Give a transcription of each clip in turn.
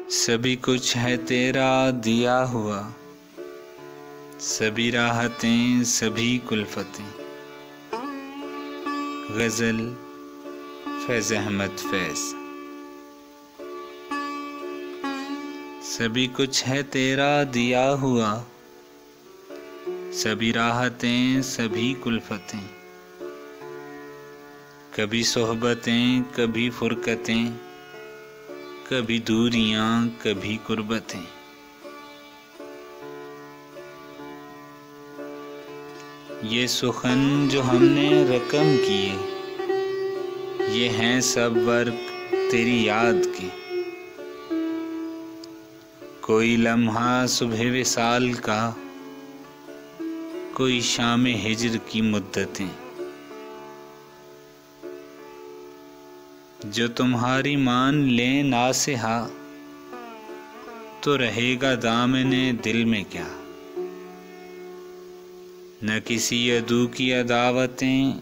सभी कुछ है तेरा दिया हुआ, सभी राहतें सभी कुल्फतें। गज़ल फैज़ अहमद फैज़। सभी कुछ है तेरा दिया हुआ, सभी राहतें सभी कुल्फतें। कभी सोहबतें कभी फुरकतें, कभी दूरियां कभी कुर्बतें। ये सुखन जो हमने रकम किए, ये हैं सब वर्क तेरी याद के। कोई लम्हा सुबह विसाल का, कोई शाम हिज्र की मुद्दतें। जो तुम्हारी मान लें नासिहा, तो रहेगा दामने दिल में क्या। न किसी अदू की अदावतें,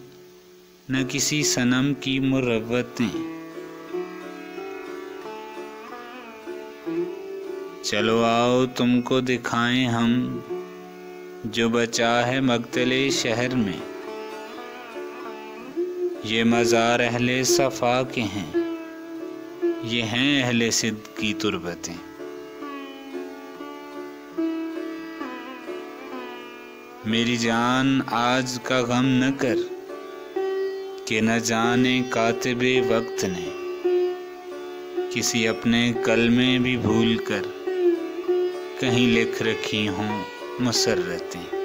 न किसी सनम की मुरव्वतें। चलो आओ तुमको दिखाएं हम, जो बचा है मक्तले शहर में। ये मज़ार अहले सफ़ा के हैं, ये हैं अहले सिद्द की तुरबतें। मेरी जान आज का गम न कर, कि न जाने कातिबे वक्त ने किसी अपने कलमे भी भूल कर कहीं लिख रखी हों मुसर्रतें।